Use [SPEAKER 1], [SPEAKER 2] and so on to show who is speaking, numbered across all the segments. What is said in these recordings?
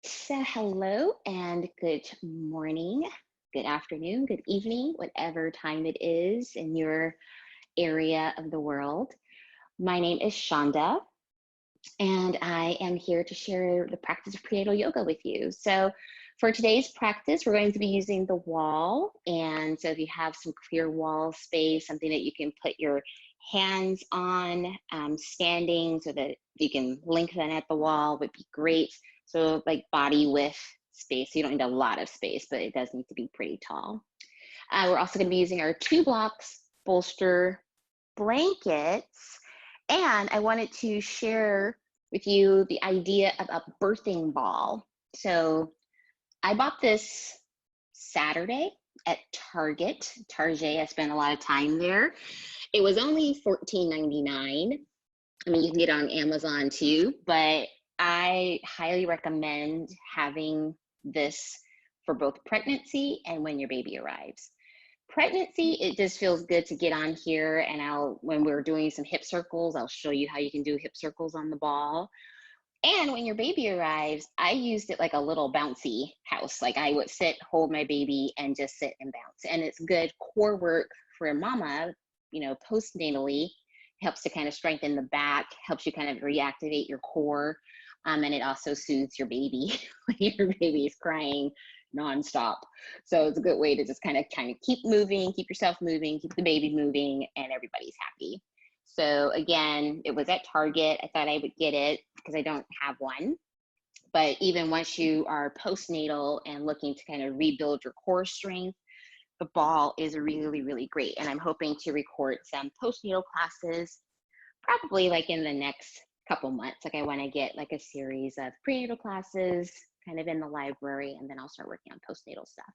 [SPEAKER 1] So hello and good morning, good afternoon, good evening, whatever time it is in your area of the world. My name is Chanda, and I am here to share the practice of prenatal yoga with you. So for today's practice, we're going to be using the wall. And so if you have some clear wall space, something that you can put your hands on, standing so that you can lengthen at the wall would be great. So like body width space. You don't need a lot of space, but it does need to be pretty tall. We're also going to be using our 2 blocks, bolster, blankets. And I wanted to share with you the idea of a birthing ball. So I bought this Saturday at Target. I spent a lot of time there. It was only $14.99. I mean, you can get it on Amazon too, but I highly recommend having this for both pregnancy and when your baby arrives. Pregnancy, it just feels good to get on here, and when we're doing some hip circles, I'll show you how you can do hip circles on the ball. And when your baby arrives, I used it like a little bouncy house. Like I would sit, hold my baby, and just sit and bounce. And it's good core work for a mama, postnatally. Helps to kind of strengthen the back, helps you kind of reactivate your core. And it also soothes your baby when your baby is crying nonstop. So it's a good way to just kind of keep moving, keep yourself moving, keep the baby moving, and everybody's happy. So again, it was at Target. I thought I would get it because I don't have one. But even once you are postnatal and looking to kind of rebuild your core strength, the ball is really, really great. And I'm hoping to record some postnatal classes, probably like in the next couple months. Like I want to get like a series of prenatal classes kind of in the library, and then I'll start working on postnatal stuff.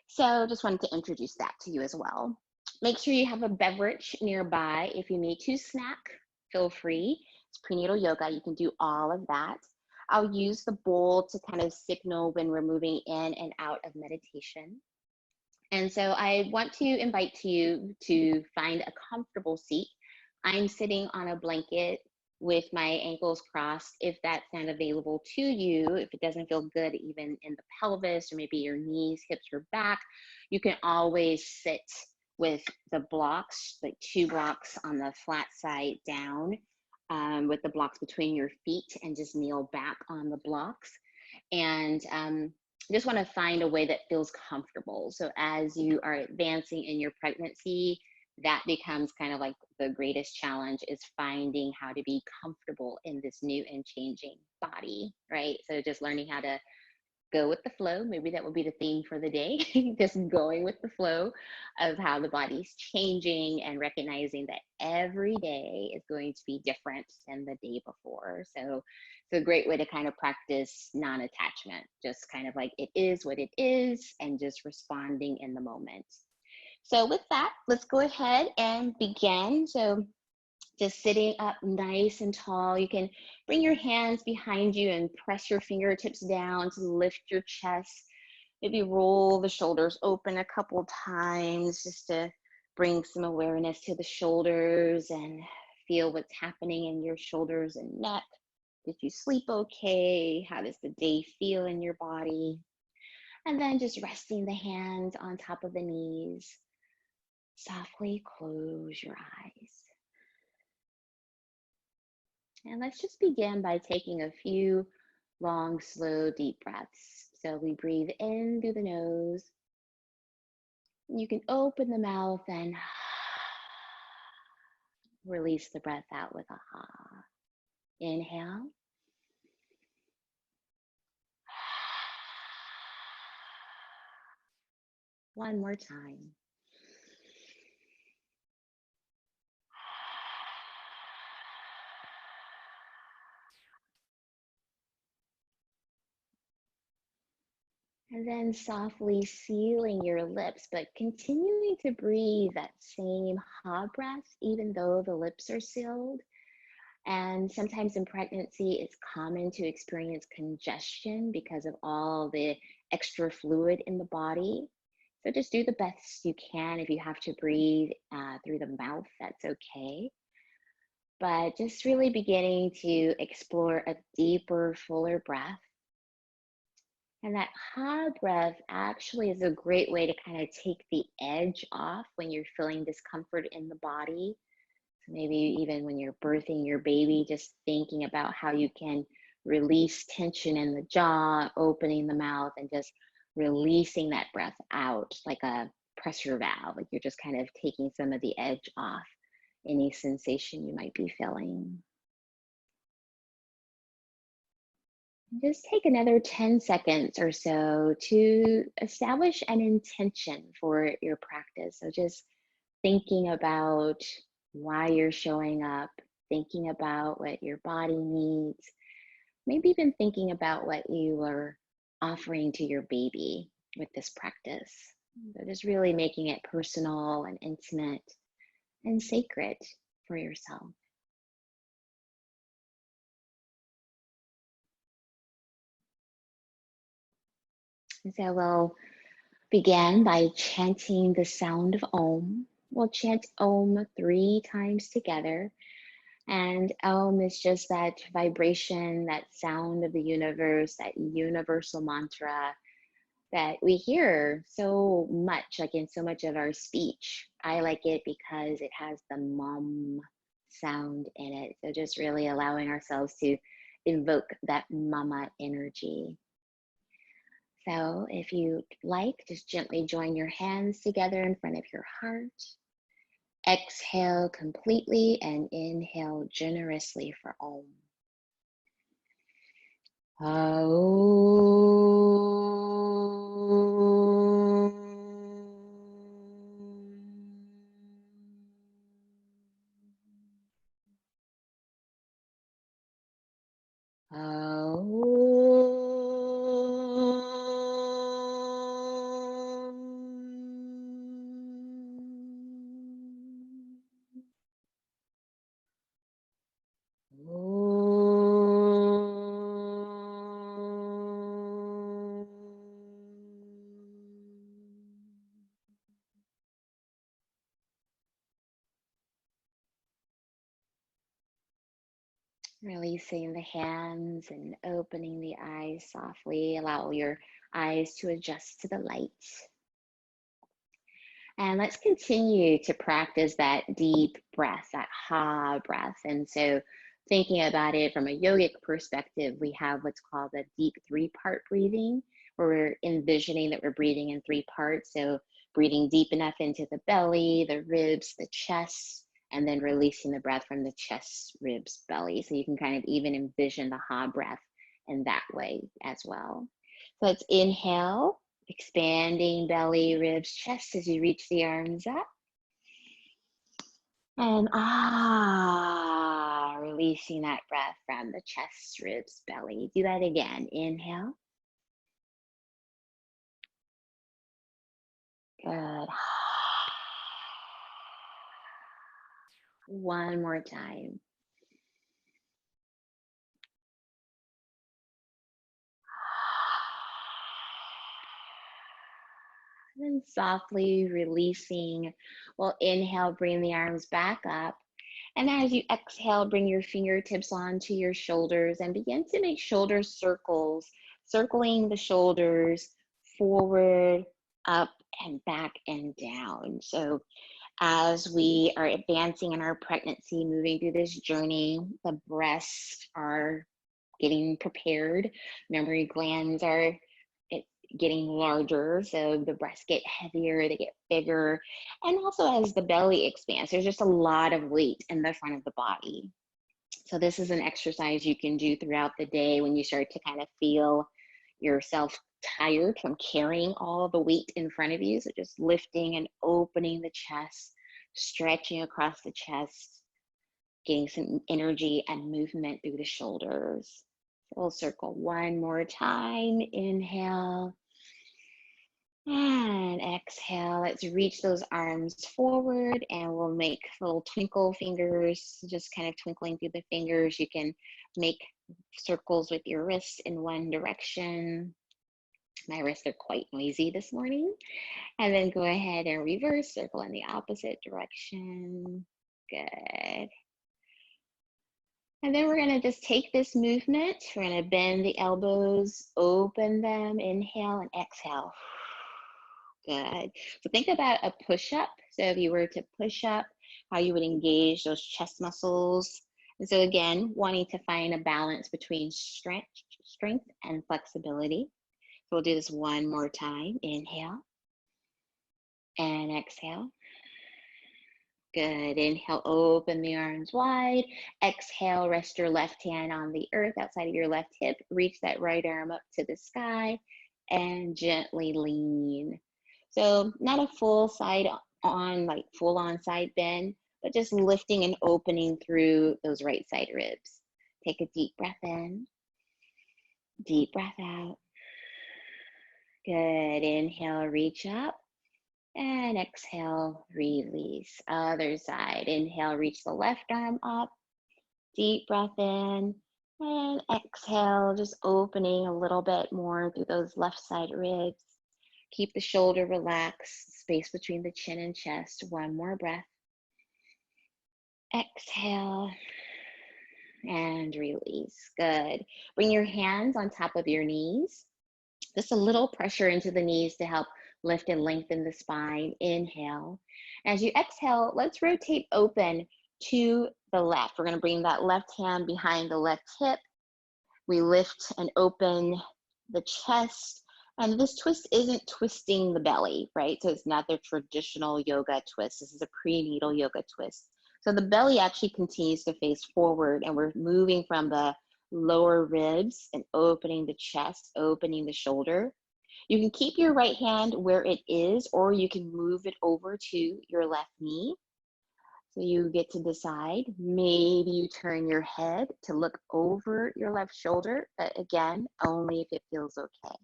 [SPEAKER 1] So just wanted to introduce that to you as well. Make sure you have a beverage nearby. If you need to snack, feel free. It's prenatal yoga. You can do all of that. I'll use the bowl to kind of signal when we're moving in and out of meditation. And so I want to invite you to find a comfortable seat. I'm sitting on a blanket with my ankles crossed, if that's not available to you. If it doesn't feel good even in the pelvis or maybe your knees, hips, or back, you can always sit with the blocks, like 2 blocks on the flat side down, with the blocks between your feet, and just kneel back on the blocks. And just want to find a way that feels comfortable. So as you are advancing in your pregnancy, that becomes kind of like the greatest challenge, is finding how to be comfortable in this new and changing body, right? So just learning how to go with the flow. Maybe that will be the theme for the day. Just going with the flow of how the body's changing, and recognizing that every day is going to be different than the day before. So it's a great way to kind of practice non-attachment, just kind of like it is what it is, and just responding in the moment. So with that, let's go ahead and begin. So just sitting up nice and tall. You can bring your hands behind you and press your fingertips down to lift your chest. Maybe roll the shoulders open a couple times just to bring some awareness to the shoulders and feel what's happening in your shoulders and neck. Did you sleep okay? How does the day feel in your body? And then just resting the hands on top of the knees. Softly close your eyes. And let's just begin by taking a few long, slow, deep breaths. So we breathe in through the nose. You can open the mouth and release the breath out with a ha. Inhale. One more time. And then softly sealing your lips, but continuing to breathe that same ha breath, even though the lips are sealed. And sometimes in pregnancy, it's common to experience congestion because of all the extra fluid in the body. So just do the best you can. If you have to breathe through the mouth, that's okay. But just really beginning to explore a deeper, fuller breath. And that ha breath actually is a great way to kind of take the edge off when you're feeling discomfort in the body. So maybe even when you're birthing your baby, just thinking about how you can release tension in the jaw, opening the mouth, and just releasing that breath out like a pressure valve. Like you're just kind of taking some of the edge off any sensation you might be feeling. Just take another 10 seconds or so to establish an intention for your practice. So just thinking about why you're showing up, thinking about what your body needs, maybe even thinking about what you are offering to your baby with this practice. So just really making it personal and intimate and sacred for yourself. And so we'll begin by chanting the sound of Om. We'll chant Om 3 times together. And Om is just that vibration, that sound of the universe, that universal mantra that we hear so much, like in so much of our speech. I like it because it has the mum sound in it. So just really allowing ourselves to invoke that mama energy. So if you'd like, just gently join your hands together in front of your heart. Exhale completely and inhale generously for Om. Releasing the hands and opening the eyes softly. Allow your eyes to adjust to the light. And let's continue to practice that deep breath, that ha breath. And so, thinking about it from a yogic perspective, we have what's called a deep 3-part breathing, where we're envisioning that we're breathing in 3 parts. So, breathing deep enough into the belly, the ribs, the chest, and then releasing the breath from the chest, ribs, belly. So, you can kind of even envision the ha breath in that way as well. So, let's inhale. Expanding belly, ribs, chest as you reach the arms up. And releasing that breath from the chest, ribs, belly. Do that again. Inhale. Good. One more time. And then softly releasing. We'll inhale, bring the arms back up. And as you exhale, bring your fingertips onto your shoulders and begin to make shoulder circles, circling the shoulders forward, up, and back and down. So as we are advancing in our pregnancy, moving through this journey, the breasts are getting prepared. Mammary glands are getting larger, so the breasts get heavier, they get bigger. And also as the belly expands, there's just a lot of weight in the front of the body. So this is an exercise you can do throughout the day when you start to kind of feel yourself tired from carrying all the weight in front of you. So just lifting and opening the chest, stretching across the chest, getting some energy and movement through the shoulders. Full circle one more time. Inhale and exhale. Let's reach those arms forward and we'll make little twinkle fingers, just kind of twinkling through the fingers. You can make circles with your wrists in one direction. My wrists are quite noisy this morning. And then go ahead and reverse circle in the opposite direction. Good. And then we're going to just take this movement. We're going to bend the elbows, open them, inhale and exhale. Good. So think about a push-up. So if you were to push up, how you would engage those chest muscles. And so again, wanting to find a balance between strength and flexibility. So we'll do this one more time. Inhale and exhale. Good. Inhale, open the arms wide. Exhale, rest your left hand on the earth outside of your left hip. Reach that right arm up to the sky and gently lean. So not a full side on, like full on side bend, but just lifting and opening through those right side ribs. Take a deep breath in, deep breath out. Good. Inhale, reach up. And exhale, release. Other side. Inhale, reach the left arm up. Deep breath in. And exhale, just opening a little bit more through those left side ribs. Keep the shoulder relaxed, space between the chin and chest. One more breath. Exhale and release. Good. Bring your hands on top of your knees. Just a little pressure into the knees to help lift and lengthen the spine. Inhale. As you exhale, let's rotate open to the left. We're going to bring that left hand behind the left hip. We lift and open the chest. And this twist isn't twisting the belly, right? So it's not the traditional yoga twist. This is a prenatal yoga twist. So the belly actually continues to face forward, and we're moving from the lower ribs and opening the chest, opening the shoulder. You can keep your right hand where it is, or you can move it over to your left knee. So you get to decide. Maybe you turn your head to look over your left shoulder, but again, only if it feels okay.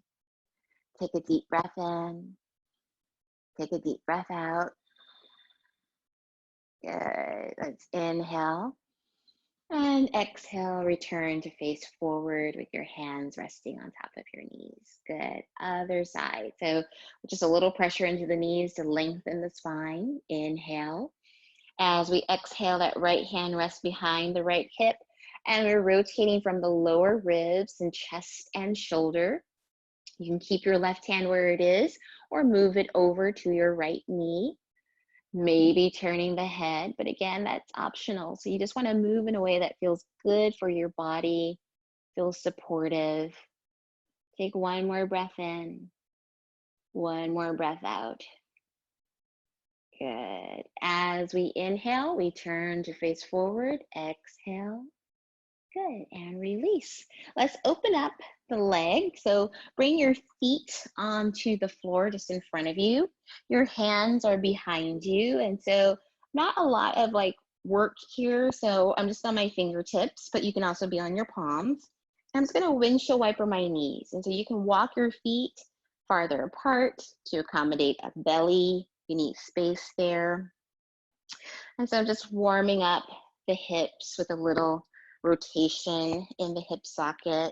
[SPEAKER 1] Take a deep breath in. Take a deep breath out. Good. Let's inhale. And exhale, return to face forward with your hands resting on top of your knees. Good. Other side. So just a little pressure into the knees to lengthen the spine. Inhale. As we exhale, that right hand rests behind the right hip. And we're rotating from the lower ribs and chest and shoulder. You can keep your left hand where it is or move it over to your right knee. Maybe turning the head, but again, that's optional. So you just want to move in a way that feels good for your body, feels supportive. Take one more breath in, one more breath out. Good. As we inhale, we turn to face forward, exhale. Good, and release. Let's open up the leg. So bring your feet onto the floor just in front of you. Your hands are behind you. And so not a lot of like work here. So I'm just on my fingertips, but you can also be on your palms. I'm just gonna windshield wiper my knees. And so you can walk your feet farther apart to accommodate a belly. You need space there. And so just warming up the hips with a little rotation in the hip socket,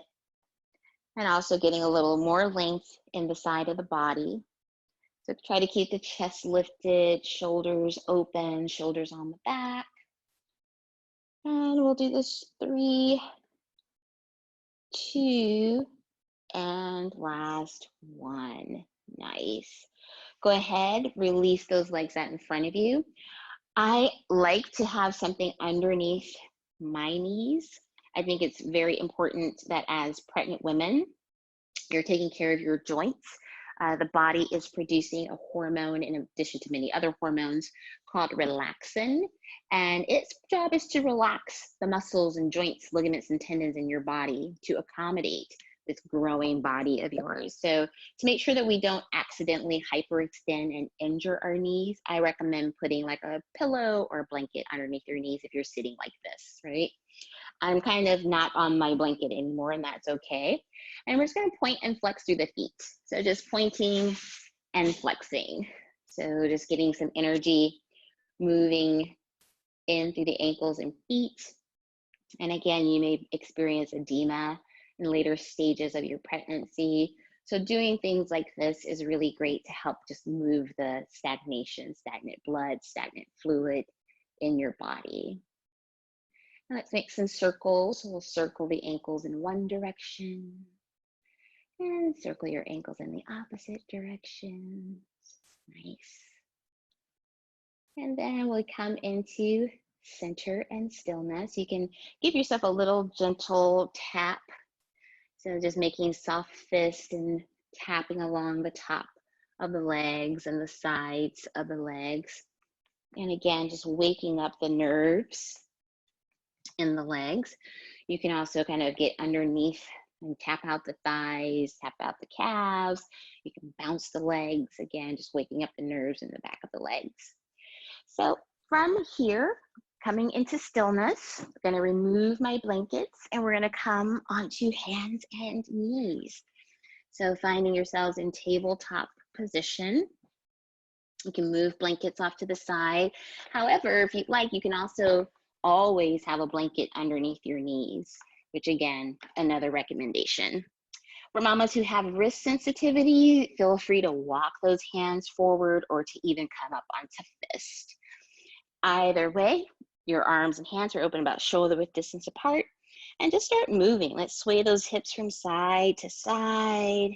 [SPEAKER 1] and also getting a little more length in the side of the body. So try to keep the chest lifted, shoulders open, shoulders on the back. And we'll do this 3, 2, and last 1. Nice. Go ahead, release those legs out in front of you. I like to have something underneath my knees. I think it's very important that as pregnant women, you're taking care of your joints. The body is producing a hormone in addition to many other hormones called relaxin. And its job is to relax the muscles and joints, ligaments, and tendons in your body to accommodate this growing body of yours. So to make sure that we don't accidentally hyperextend and injure our knees, I recommend putting like a pillow or a blanket underneath your knees if you're sitting like this, right? I'm kind of not on my blanket anymore, and that's okay. And we're just gonna point and flex through the feet. So just pointing and flexing. So just getting some energy moving in through the ankles and feet. And again, you may experience edema in later stages of your pregnancy. So doing things like this is really great to help just move the stagnant blood, stagnant fluid in your body. And let's make some circles. We'll circle the ankles in one direction and circle your ankles in the opposite direction. Nice. And then we'll come into center and stillness. You can give yourself a little gentle tap. So just making soft fist and tapping along the top of the legs and the sides of the legs. And again, just waking up the nerves in the legs. You can also kind of get underneath and tap out the thighs, tap out the calves. You can bounce the legs, again, just waking up the nerves in the back of the legs. So from here, coming into stillness, I'm going to remove my blankets and we're going to come onto hands and knees. So finding yourselves in tabletop position. You can move blankets off to the side. However, if you'd like, you can also always have a blanket underneath your knees, which again, another recommendation. For mamas who have wrist sensitivity, feel free to walk those hands forward or to even come up onto fist. Either way, your arms and hands are open about shoulder width distance apart, and just start moving. Let's sway those hips from side to side.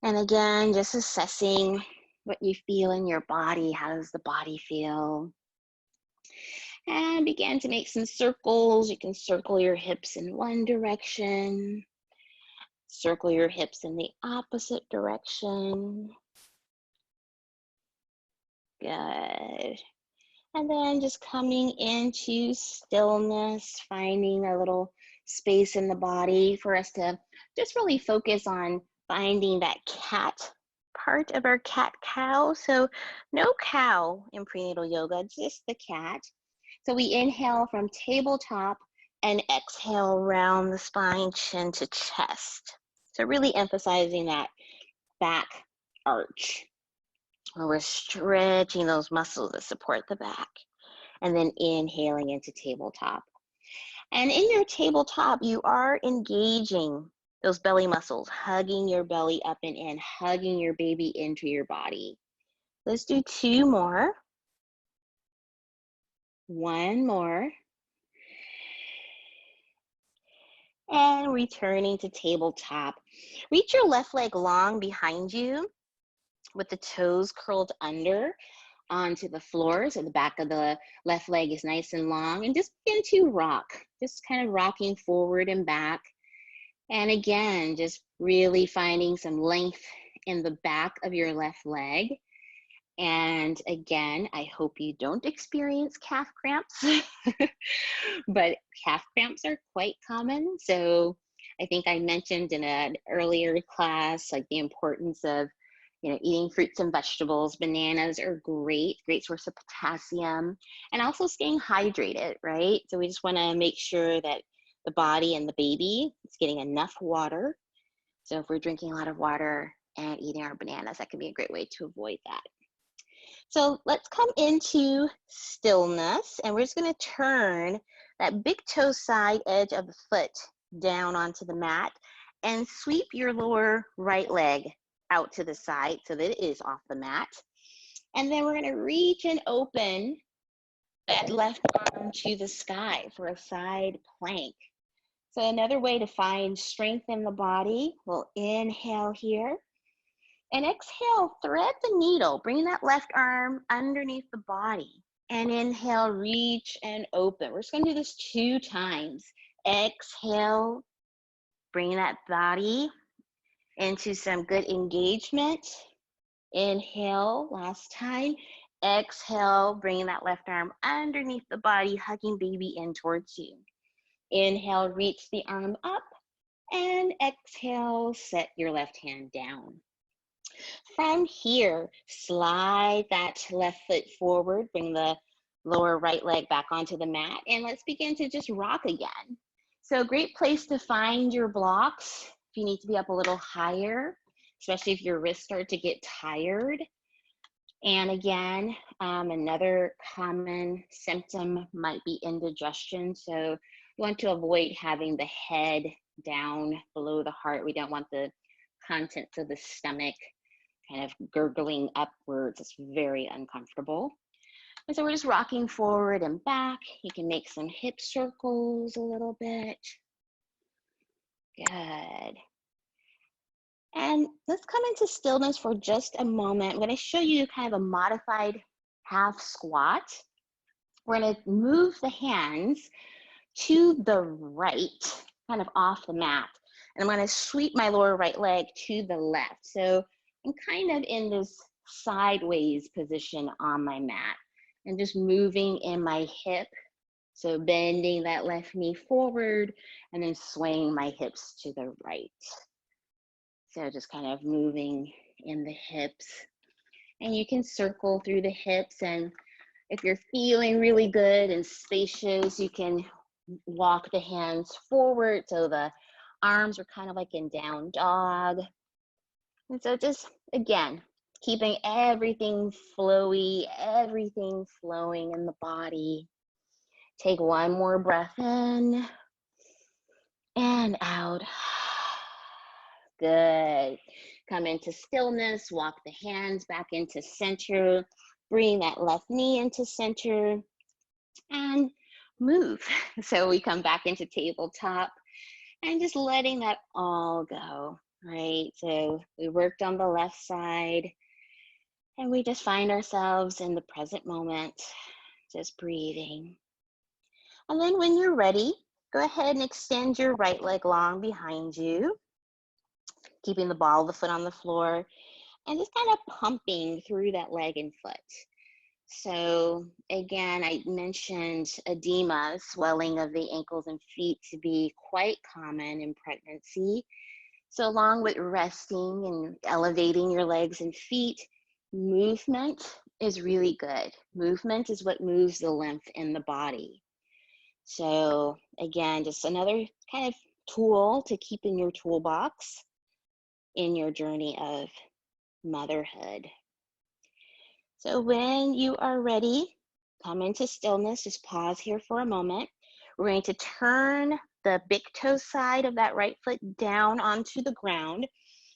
[SPEAKER 1] And again, just assessing what you feel in your body. How does the body feel? And begin to make some circles. You can circle your hips in one direction. Circle your hips in the opposite direction. Good. And then just coming into stillness, finding a little space in the body for us to just really focus on finding that cat part of our cat-cow. So no cow in prenatal yoga, just the cat. So we inhale from tabletop and exhale round the spine, chin to chest. So really emphasizing that back arch, where we're stretching those muscles that support the back, and then inhaling into tabletop. And in your tabletop, you are engaging those belly muscles, hugging your belly up and in, hugging your baby into your body. Let's do 2 more. 1 more. And returning to tabletop. Reach your left leg long behind you with the toes curled under onto the floor. So the back of the left leg is nice and long, and just begin to rock, just kind of rocking forward and back. And again, just really finding some length in the back of your left leg. And again, I hope you don't experience calf cramps, but calf cramps are quite common. So I think I mentioned in an earlier class, like the importance of, eating fruits and vegetables. Bananas are great source of potassium, and also staying hydrated, right? So we just want to make sure that the body and the baby is getting enough water. So if we're drinking a lot of water and eating our bananas, that can be a great way to avoid that. So let's come into stillness, and we're just going to turn that big toe side edge of the foot down onto the mat and sweep your lower right leg out to the side so that it is off the mat. And then we're going to reach and open that left arm to the sky for a side plank. So another way to find strength in the body, we'll inhale here. And exhale, thread the needle, bring that left arm underneath the body. And inhale, reach and open. We're just gonna do this 2 times. Exhale, bring that body into some good engagement. Inhale, last time. Exhale, bring that left arm underneath the body, hugging baby in towards you. Inhale, reach the arm up. And exhale, set your left hand down. From here, slide that left foot forward, bring the lower right leg back onto the mat, and let's begin to just rock again. So a great place to find your blocks if you need to be up a little higher, especially if your wrists start to get tired. And again, another common symptom might be indigestion. So you want to avoid having the head down below the heart. We don't want the contents of the stomach kind of gurgling upwards. It's very uncomfortable. And so we're just rocking forward and back. You can make some hip circles a little bit. Good. And let's come into stillness for just a moment. I'm going to show you kind of a modified half squat. We're going to move the hands to the right, kind of off the mat. And I'm going to sweep my lower right leg to the left. So I'm kind of in this sideways position on my mat and just moving in my hip. So bending that left knee forward and then swaying my hips to the right. So just kind of moving in the hips. And you can circle through the hips, and if you're feeling really good and spacious, you can walk the hands forward so the arms are kind of like in down dog. And so just, again, keeping everything flowy, everything flowing in the body. Take one more breath in and out. Good. Come into stillness, walk the hands back into center, bring that left knee into center, and move. So we come back into tabletop and just letting that all go, right? So we worked on the left side and we just find ourselves in the present moment, just breathing. And then when you're ready, go ahead and extend your right leg long behind you, keeping the ball of the foot on the floor and just kind of pumping through that leg and foot. So again, I mentioned edema, swelling of the ankles and feet, to be quite common in pregnancy. So along with resting and elevating your legs and feet, movement is really good. Movement is what moves the lymph in the body. So again, just another kind of tool to keep in your toolbox in your journey of motherhood. So when you are ready, come into stillness, just pause here for a moment. We're going to turn the big toe side of that right foot down onto the ground,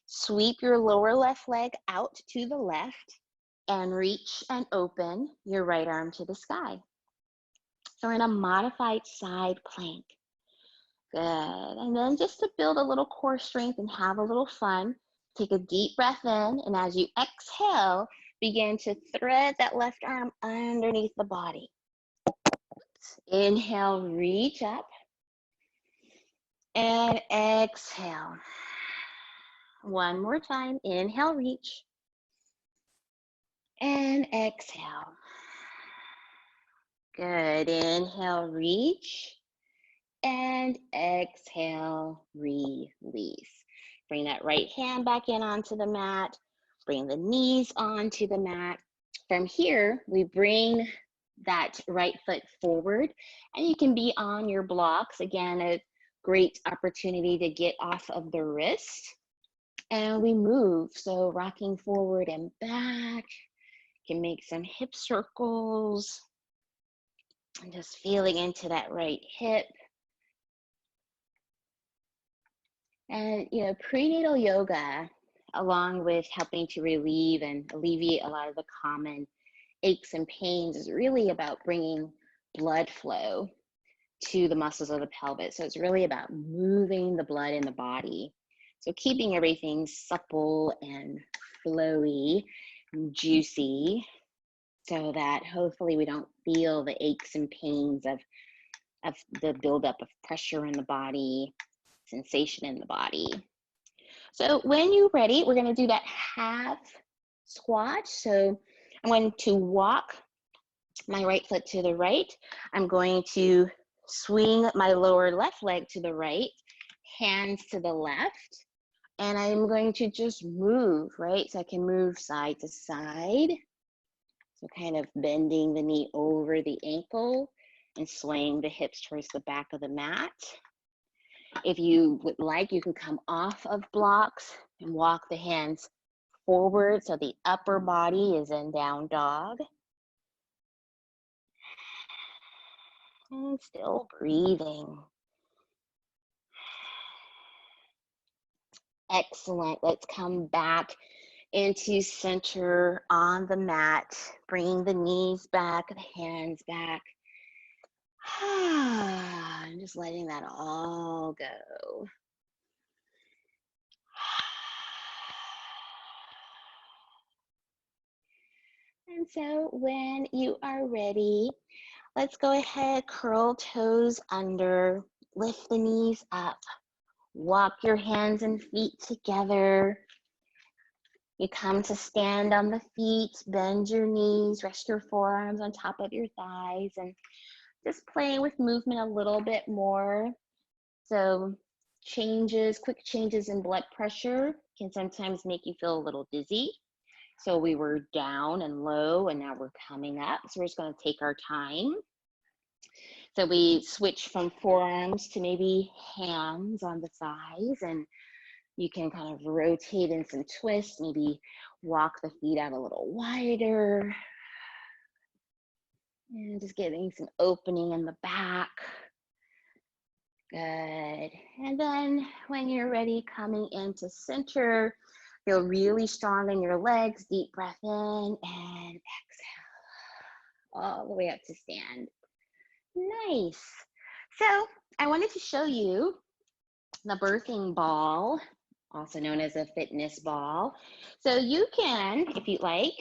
[SPEAKER 1] sweep your lower left leg out to the left, and reach and open your right arm to the sky. So we're in a modified side plank. Good. And then just to build a little core strength and have a little fun, take a deep breath in, and as you exhale, begin to thread that left arm underneath the body. Inhale, reach up, and exhale. One more time, inhale, reach, and exhale. Good, inhale, reach, and exhale, release. Bring that right hand back in onto the mat. Bring the knees onto the mat. From here, we bring that right foot forward, and you can be on your blocks. Again, a great opportunity to get off of the wrist. And we move, so rocking forward and back. You can make some hip circles. And just feeling into that right hip. And, you know, prenatal yoga, along with helping to relieve and alleviate a lot of the common aches and pains, is really about bringing blood flow to the muscles of the pelvis. So it's really about moving the blood in the body. So keeping everything supple and flowy and juicy so that hopefully we don't feel the aches and pains of the buildup of pressure in the body, sensation in the body. So when you're ready, we're going to do that half squat. So I'm going to walk my right foot to the right. I'm going to swing my lower left leg to the right, hands to the left, and I'm going to just move, right? So I can move side to side. So kind of bending the knee over the ankle and swaying the hips towards the back of the mat. If you would like, you can come off of blocks and walk the hands forward so the upper body is in down dog. And still breathing. Excellent. Let's come back into center on the mat, bringing the knees back, the hands back. I'm just letting that all go. And so when you are ready, let's go ahead, curl toes under, lift the knees up, walk your hands and feet together. You come to stand on the feet, bend your knees, rest your forearms on top of your thighs, and just playing with movement a little bit more. So quick changes in blood pressure can sometimes make you feel a little dizzy. So we were down and low, and now we're coming up. So we're just going to take our time. So we switch from forearms to maybe hands on the thighs, and you can kind of rotate in some twists, maybe walk the feet out a little wider. And just getting some opening in the back. Good. And then when you're ready, coming into center, feel really strong in your legs. Deep breath in and exhale all the way up to stand. Nice. So I wanted to show you the birthing ball, also known as a fitness ball. So you can, if you like,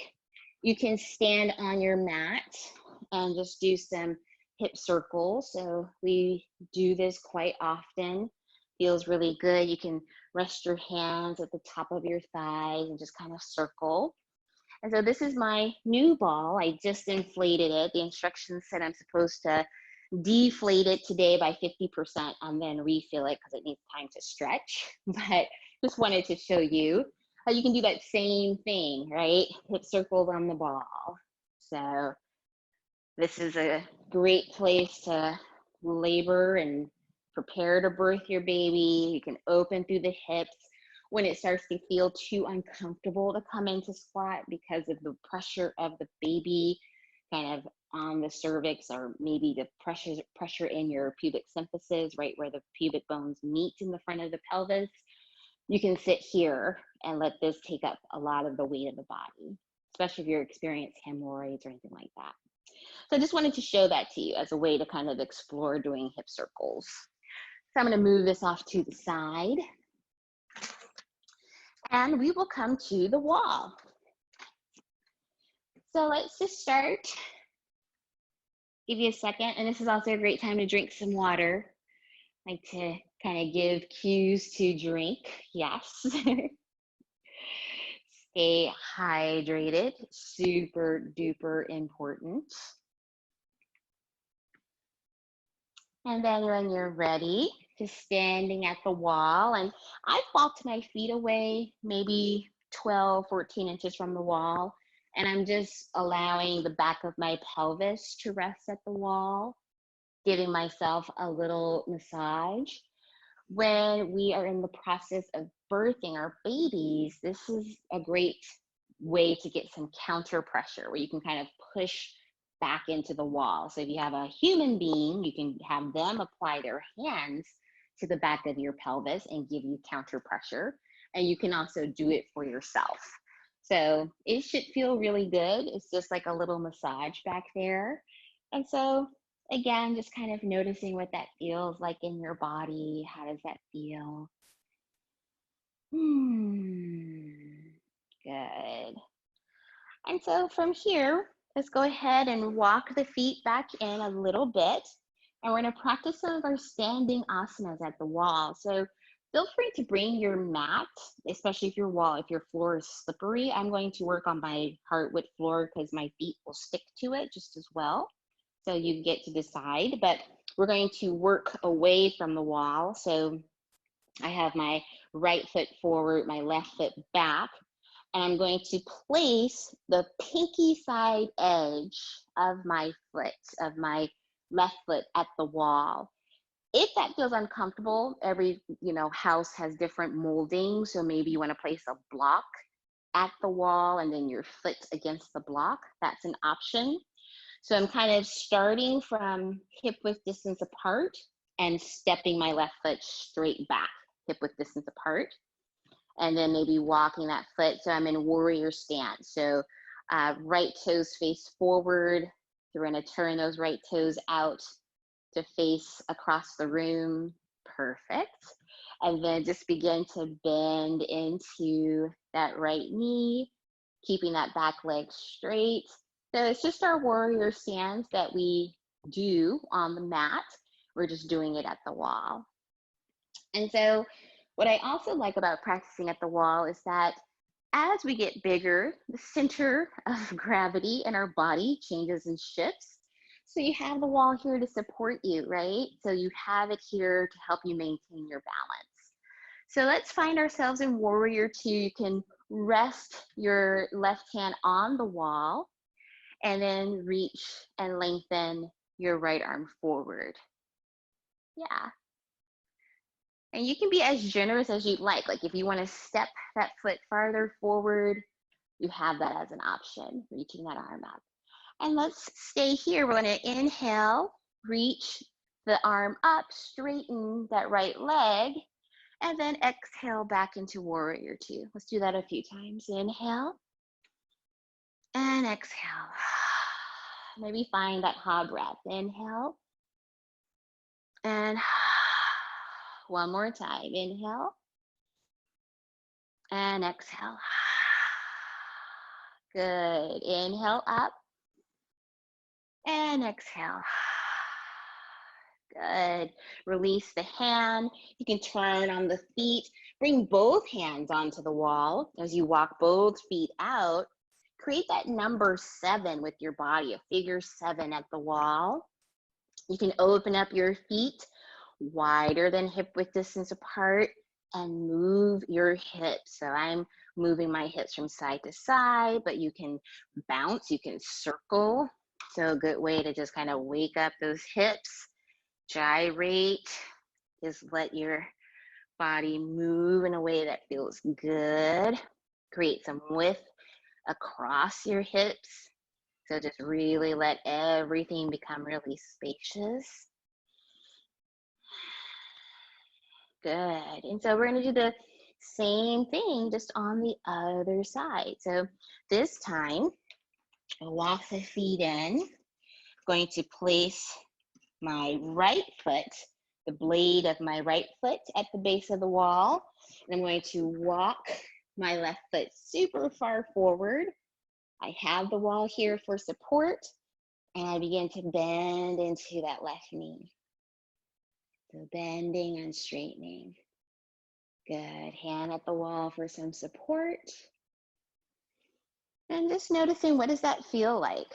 [SPEAKER 1] you can stand on your mat and just do some hip circles. So we do this quite often. Feels really good. You can rest your hands at the top of your thighs and just kind of circle. And so this is my new ball. I just inflated it. The instructions said I'm supposed to deflate it today by 50% and then refill it because it needs time to stretch. But just wanted to show you how you can do that same thing, right? Hip circles on the ball. So this is a great place to labor and prepare to birth your baby. You can open through the hips. When it starts to feel too uncomfortable to come into squat because of the pressure of the baby kind of on the cervix, or maybe the pressure in your pubic symphysis, right where the pubic bones meet in the front of the pelvis, you can sit here and let this take up a lot of the weight of the body, especially if you're experiencing hemorrhoids or anything like that. So I just wanted to show that to you as a way to kind of explore doing hip circles. So I'm going to move this off to the side, and we will come to the wall. So let's just start. Give you a second, and this is also a great time to drink some water. I like to kind of give cues to drink. Yes. Stay hydrated, super duper important. And then when you're ready, just standing at the wall, and I've walked my feet away maybe 12, 14 inches from the wall, and I'm just allowing the back of my pelvis to rest at the wall, giving myself a little massage. When we are in the process of birthing our babies, this is a great way to get some counter pressure where you can kind of push back into the wall. So if you have a human being, you can have them apply their hands to the back of your pelvis and give you counter pressure. And you can also do it for yourself. So it should feel really good. It's just like a little massage back there. And so again, just kind of noticing what that feels like in your body. How does that feel? Good. And so from here, let's go ahead and walk the feet back in a little bit. And we're going to practice some of our standing asanas at the wall. So feel free to bring your mat, especially if your floor is slippery. I'm going to work on my hardwood floor because my feet will stick to it just as well. So you get to decide, but we're going to work away from the wall. So I have my right foot forward, my left foot back, and I'm going to place the pinky side edge of my foot, of my left foot at the wall. If that feels uncomfortable, every house has different molding. So maybe you want to place a block at the wall and then your foot against the block. That's an option. So I'm kind of starting from hip width distance apart and stepping my left foot straight back, hip width distance apart. and then maybe walking that foot. So I'm in warrior stance. So right toes face forward. You're going to turn those right toes out to face across the room. Perfect. And then just begin to bend into that right knee, keeping that back leg straight. So it's just our warrior stance that we do on the mat. We're just doing it at the wall. And so what I also like about practicing at the wall is that as we get bigger, the center of gravity in our body changes and shifts. So you have the wall here to support you, right? So you have it here to help you maintain your balance. So let's find ourselves in warrior two. You can rest your left hand on the wall and then reach and lengthen your right arm forward. Yeah. And you can be as generous as you'd like. Like if you want to step that foot farther forward, you have that as an option, reaching that arm up. And let's stay here. We're going to inhale, reach the arm up, straighten that right leg, and then exhale back into warrior two. Let's do that a few times. Inhale and exhale. Maybe find that ha breath. Inhale and one more time. Inhale and exhale. Good. Inhale up and exhale. Good. Release the hand. You can turn on the feet. Bring both hands onto the wall as you walk both feet out. Create that number 7 with your body, a figure 7 at the wall. You can open up your feet wider than hip width distance apart and move your hips. So I'm moving my hips from side to side, but you can bounce, you can circle. So a good way to just kind of wake up those hips, gyrate, just let your body move in a way that feels good. Create some width across your hips. So just really let everything become really spacious. Good. And so we're going to do the same thing just on the other side. So this time, I'll walk the feet in. I'm going to place my right foot, the blade of my right foot at the base of the wall. And I'm going to walk my left foot super far forward. I have the wall here for support, and I begin to bend into that left knee. So bending and straightening. Good. Hand at the wall for some support. And just noticing, what does that feel like?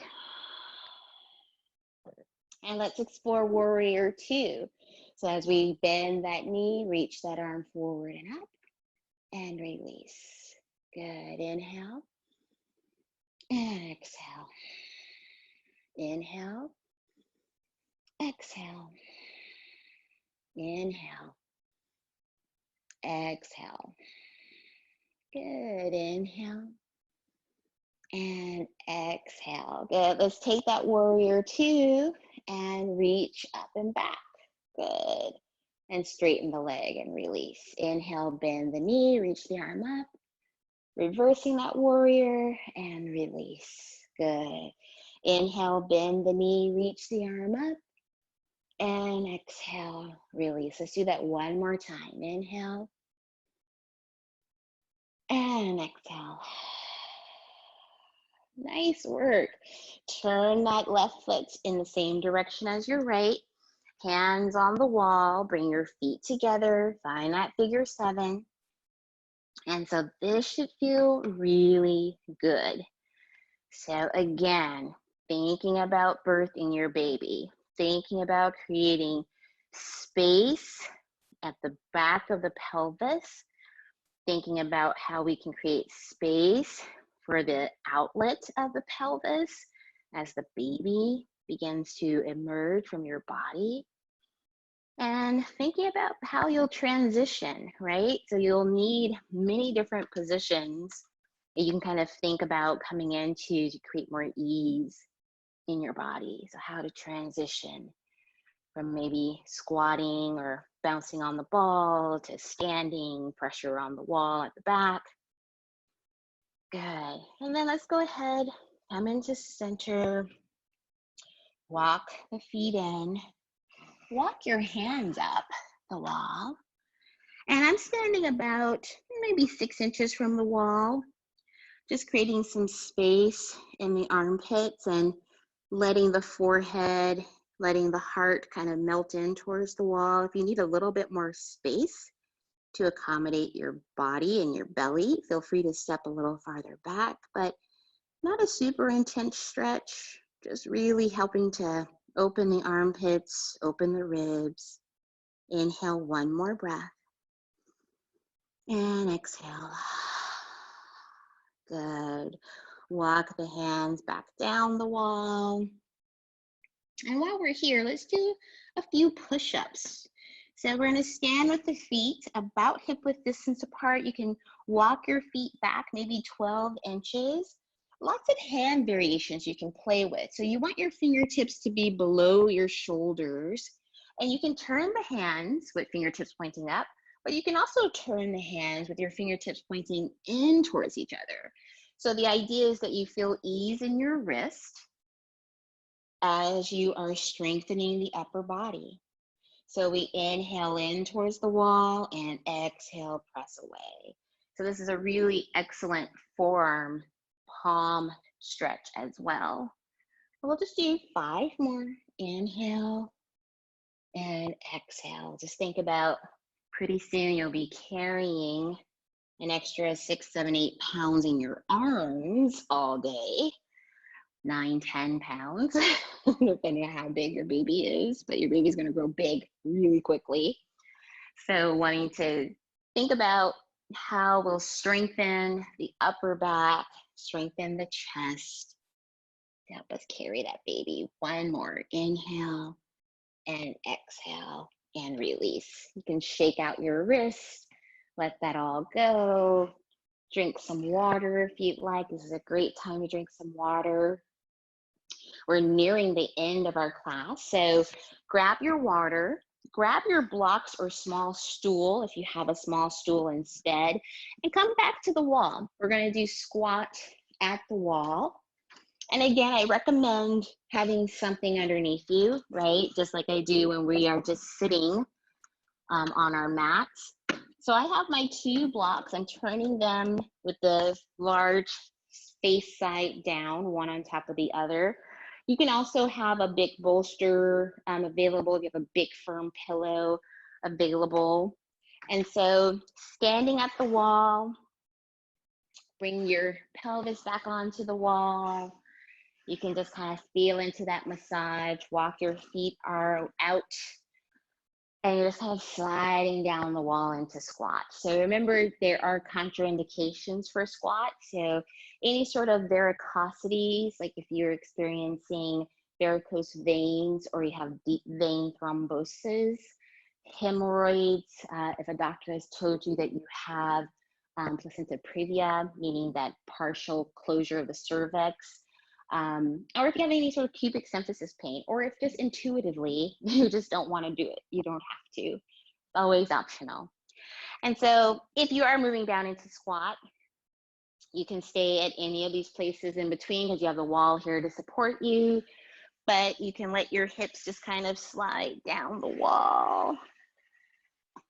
[SPEAKER 1] And let's explore warrior two. So as we bend that knee, reach that arm forward and up and release. Good. Inhale and exhale. Inhale, exhale. Inhale, exhale. Good. Inhale and exhale. Good. Let's take that warrior two and reach up and back. Good. And straighten the leg and release. Inhale, bend the knee, reach the arm up. Reversing that warrior and release. Good. Inhale, bend the knee, reach the arm up. And exhale, release. Let's do that one more time. Inhale. And exhale. Nice work. Turn that left foot in the same direction as your right. Hands on the wall. Bring your feet together. Find that figure 7. And so this should feel really good. So again, thinking about birthing your baby, thinking about creating space at the back of the pelvis, thinking about how we can create space for the outlet of the pelvis as the baby begins to emerge from your body. And thinking about how you'll transition, right? So you'll need many different positions that you can kind of think about coming into to create more ease in your body. So how to transition from maybe squatting or bouncing on the ball to standing, pressure on the wall at the back. Good. And then let's go ahead, come into center, walk the feet in, walk your hands up the wall. And I'm standing about maybe 6 inches from the wall, just creating some space in the armpits and letting the forehead, letting the heart kind of melt in towards the wall. If you need a little bit more space to accommodate your body and your belly, feel free to step a little farther back, but not a super intense stretch, just really helping to open the armpits, open the ribs. Inhale, one more breath. And exhale. Good. Walk the hands back down the wall. And while we're here, let's do a few push-ups. So we're going to stand with the feet about hip-width distance apart. You can walk your feet back maybe 12 inches. Lots of hand variations you can play with. So you want your fingertips to be below your shoulders. And you can turn the hands with fingertips pointing up, but you can also turn the hands with your fingertips pointing in towards each other. So the idea is that you feel ease in your wrist as you are strengthening the upper body. So we inhale in towards the wall and exhale, press away. So this is a really excellent forearm palm stretch as well. We'll just do 5 more. Inhale and exhale. Just think about pretty soon you'll be carrying an extra 6, 7, 8 pounds in your arms all day. 9, 10 pounds, depending on how big your baby is, but your baby's gonna grow big really quickly. So wanting to think about how we'll strengthen the upper back, strengthen the chest to help us carry that baby. 1 more, inhale and exhale and release. You can shake out your wrists, let that all go. Drink some water if you'd like. This is a great time to drink some water. We're nearing the end of our class, so grab your water, grab your blocks or small stool if you have a small stool instead, and come back to the wall. We're going to do squat at the wall. And again, I recommend having something underneath you, right? Just like I do when we are just sitting on our mats. So I have my 2 blocks. I'm turning them with the large face side down, one on top of the other. You can also have a big bolster available if you have a big firm pillow available. And so standing at the wall, bring your pelvis back onto the wall. You can just kind of feel into that massage, walk your feet out, and you're just kind of sliding down the wall into squat. So remember, there are contraindications for squat. So any sort of varicosities, like if you're experiencing varicose veins or you have deep vein thrombosis, hemorrhoids, if a doctor has told you that you have placenta previa, meaning that partial closure of the cervix, or if you have any sort of pubic symphysis pain, or if just intuitively you just don't want to do it, you don't have to. It's always optional. And so if you are moving down into squat, you can stay at any of these places in between because you have the wall here to support you, but you can let your hips just kind of slide down the wall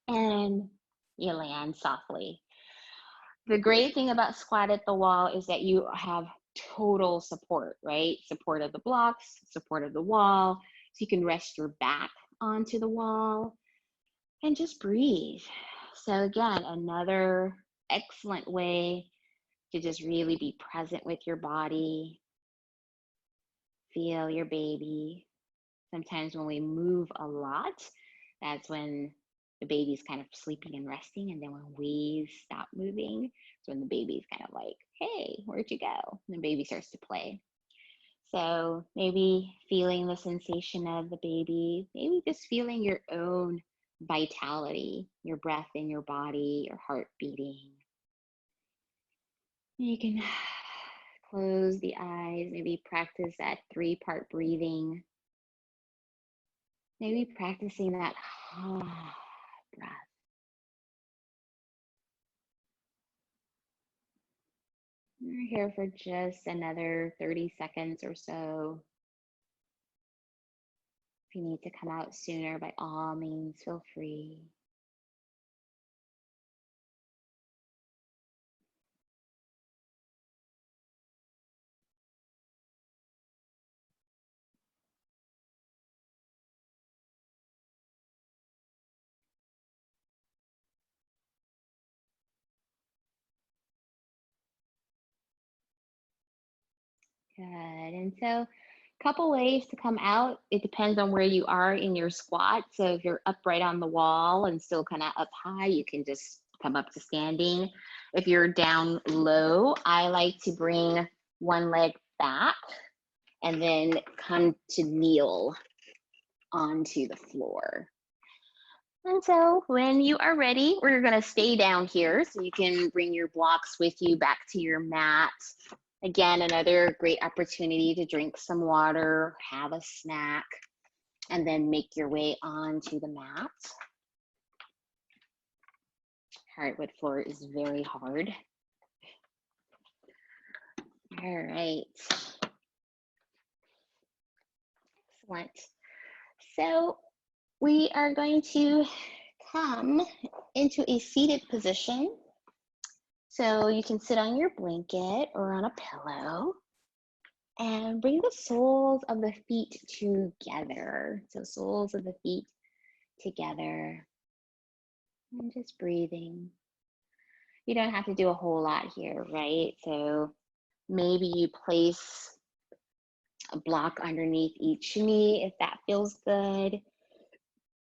[SPEAKER 1] and you land softly. The great thing about squat at the wall is that you have total support, right? Support of the blocks, support of the wall. So you can rest your back onto the wall and just breathe. So again, another excellent way to just really be present with your body. Feel your baby. Sometimes when we move a lot, that's when the baby's kind of sleeping and resting. And then when we stop moving, it's when the baby's kind of like, hey, where'd you go? And the baby starts to play. So maybe feeling the sensation of the baby, maybe just feeling your own vitality, your breath in your body, your heart beating. You can close the eyes, maybe practice that 3-part breathing. Maybe practicing that breath. We're here for just another 30 seconds or so. If you need to come out sooner, by all means, feel free. Good. And so a couple ways to come out. It depends on where you are in your squat. So if you're upright on the wall and still kind of up high, you can just come up to standing. If you're down low, I like to bring one leg back and then come to kneel onto the floor. And so when you are ready, we're going to stay down here so you can bring your blocks with you back to your mat. Again, another great opportunity to drink some water, have a snack, and then make your way onto the mat. Hardwood floor is very hard. All right. Excellent. So we are going to come into a seated position. So you can sit on your blanket or on a pillow and bring the soles of the feet together. So soles of the feet together and just breathing. You don't have to do a whole lot here, right? So maybe you place a block underneath each knee if that feels good.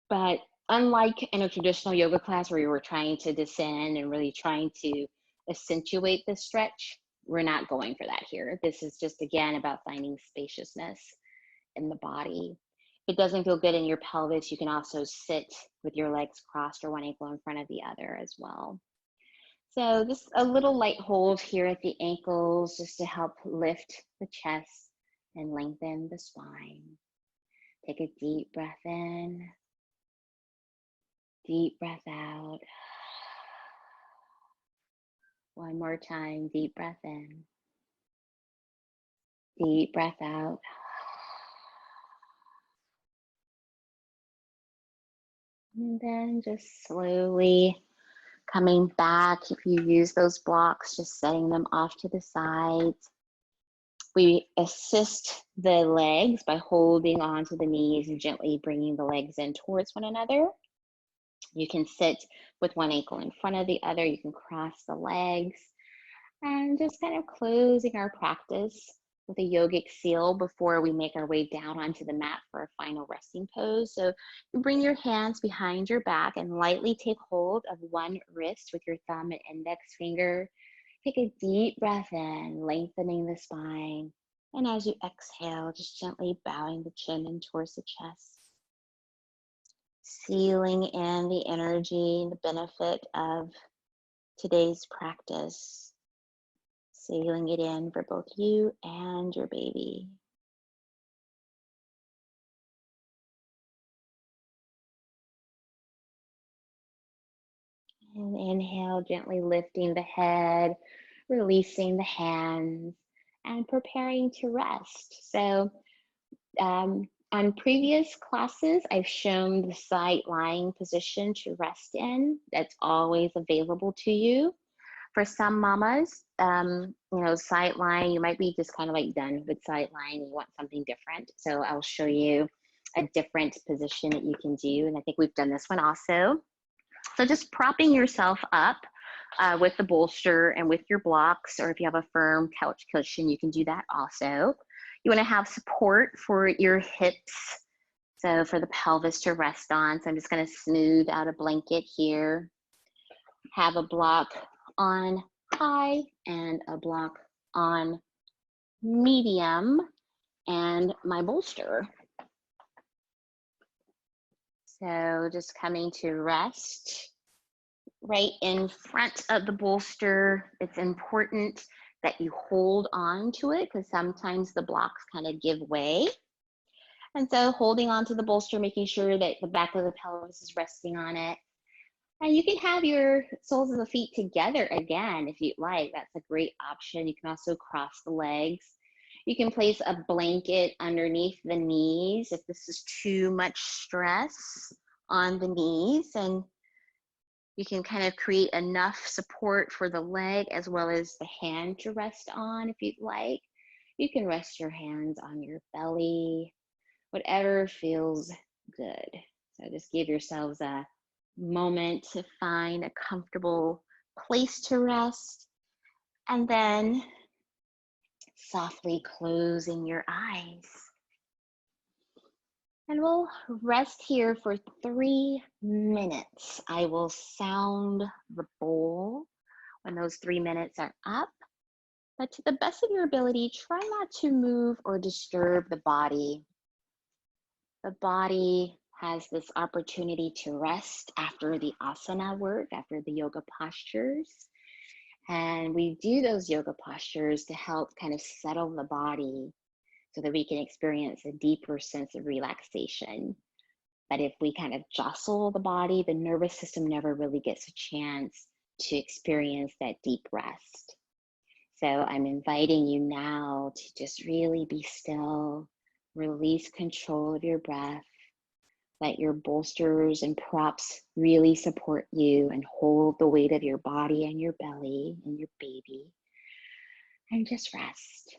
[SPEAKER 1] But unlike in a traditional yoga class where you were trying to descend and really trying to accentuate the stretch, we're not going for that here. This is just, again, about finding spaciousness in the body. If it doesn't feel good in your pelvis, you can also sit with your legs crossed or one ankle in front of the other as well. So just a little light hold here at the ankles just to help lift the chest and lengthen the spine. Take a deep breath in, deep breath out. One more time, deep breath in, deep breath out. And then just slowly coming back. If you use those blocks, just setting them off to the sides. We assist the legs by holding onto the knees and gently bringing the legs in towards one another. You can sit with one ankle in front of the other. You can cross the legs and just kind of closing our practice with a yogic seal before we make our way down onto the mat for a final resting pose. So you bring your hands behind your back and lightly take hold of one wrist with your thumb and index finger. Take a deep breath in, lengthening the spine. And as you exhale, just gently bowing the chin in towards the chest. Sealing in the energy and the benefit of today's practice. Sealing it in for both you and your baby. And inhale, gently lifting the head, releasing the hands, and preparing to rest. So on previous classes, I've shown the side lying position to rest in. That's always available to you. For some mamas, side lying, you might be just kind of like done with side lying and you want something different. So I'll show you a different position that you can do. And I think we've done this one also. So just propping yourself up with the bolster and with your blocks, or if you have a firm couch cushion, you can do that also. You want to have support for your hips, so for the pelvis to rest on. So I'm just going to smooth out a blanket here. Have a block on high and a block on medium and my bolster. So just coming to rest right in front of the bolster. It's important that you hold on to it because sometimes the blocks kind of give way. And so holding on to the bolster, making sure that the back of the pelvis is resting on it. And you can have your soles of the feet together again if you'd like. That's a great option. You can also cross the legs. You can place a blanket underneath the knees if this is too much stress on the knees, and you can kind of create enough support for the leg as well as the hand to rest on if you'd like. You can rest your hands on your belly, whatever feels good. So just give yourselves a moment to find a comfortable place to rest, and then softly closing your eyes. And we'll rest here for 3 minutes. I will sound the bowl when those 3 minutes are up. But to the best of your ability, try not to move or disturb the body. The body has this opportunity to rest after the asana work, after the yoga postures. And we do those yoga postures to help kind of settle the body so that we can experience a deeper sense of relaxation. But if we kind of jostle the body, the nervous system never really gets a chance to experience that deep rest. So I'm inviting you now to just really be still, release control of your breath, let your bolsters and props really support you and hold the weight of your body and your belly and your baby, and just rest.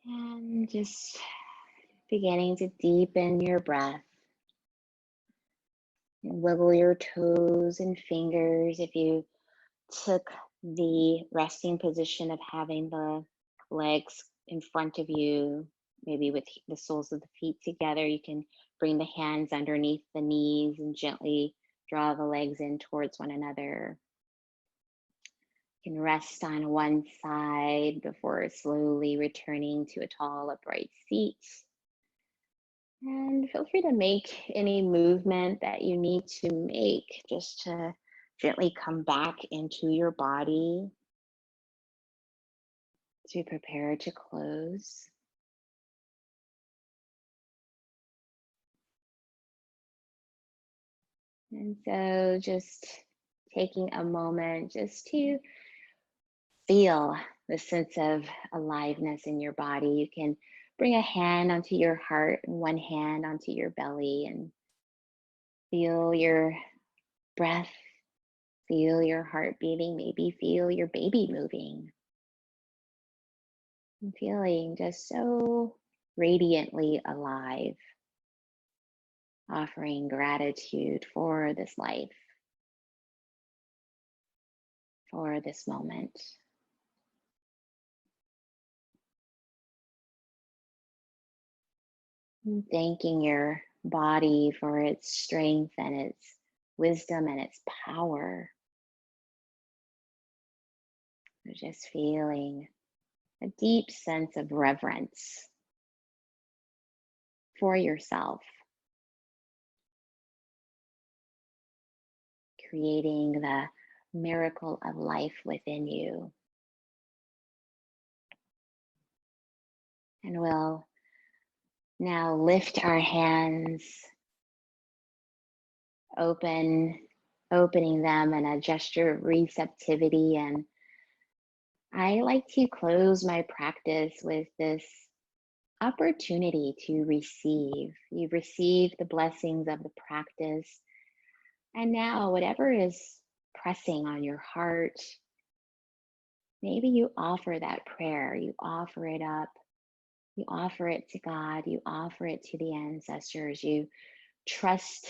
[SPEAKER 1] And just beginning to deepen your breath. Wiggle your toes and fingers if you took the resting position of having the legs in front of you, maybe with the soles of the feet together. You can bring the hands underneath the knees and gently draw the legs in towards one another. You can rest on one side before slowly returning to a tall upright seat. And feel free to make any movement that you need to make just to gently come back into your body to prepare to close. And so just taking a moment just to feel the sense of aliveness in your body. You can bring a hand onto your heart and one hand onto your belly and feel your breath, feel your heart beating, maybe feel your baby moving. And feeling just so radiantly alive, offering gratitude for this life, for this moment. And thanking your body for its strength and its wisdom and its power. Just feeling a deep sense of reverence for yourself, creating the miracle of life within you. And we'll now lift our hands, opening them in a gesture of receptivity. And I like to close my practice with this opportunity to receive. You receive the blessings of the practice. And now, whatever is pressing on your heart, maybe you offer that prayer, you offer it up, you offer it to God, you offer it to the ancestors, you trust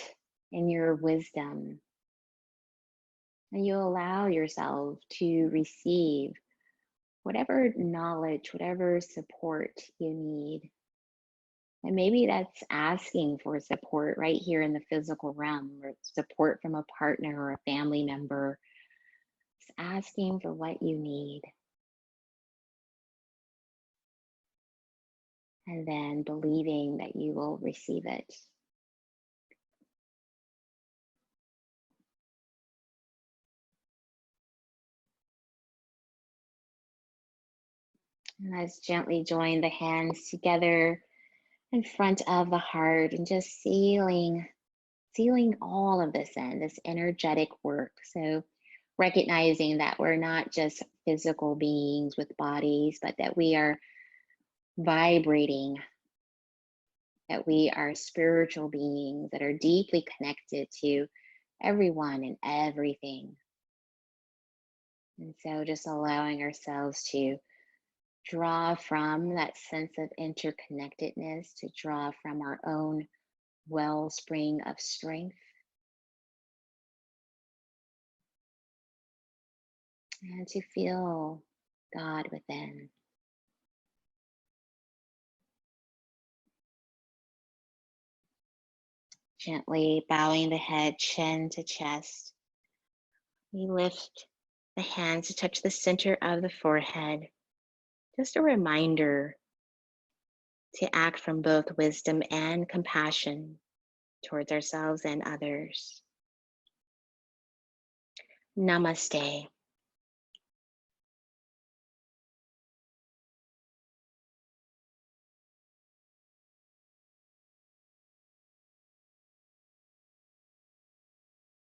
[SPEAKER 1] in your wisdom, and you allow yourself to receive whatever knowledge, whatever support you need. And maybe that's asking for support right here in the physical realm, or support from a partner or a family member. Just asking for what you need. And then believing that you will receive it. And let's gently join the hands together in front of the heart and just sealing all of this in, this energetic work. So recognizing that we're not just physical beings with bodies, but that we are vibrating, that we are spiritual beings that are deeply connected to everyone and everything. And so just allowing ourselves to draw from that sense of interconnectedness, to draw from our own wellspring of strength, and to feel God within. Gently bowing the head, chin to chest. We lift the hands to touch the center of the forehead. Just a reminder to act from both wisdom and compassion towards ourselves and others. Namaste.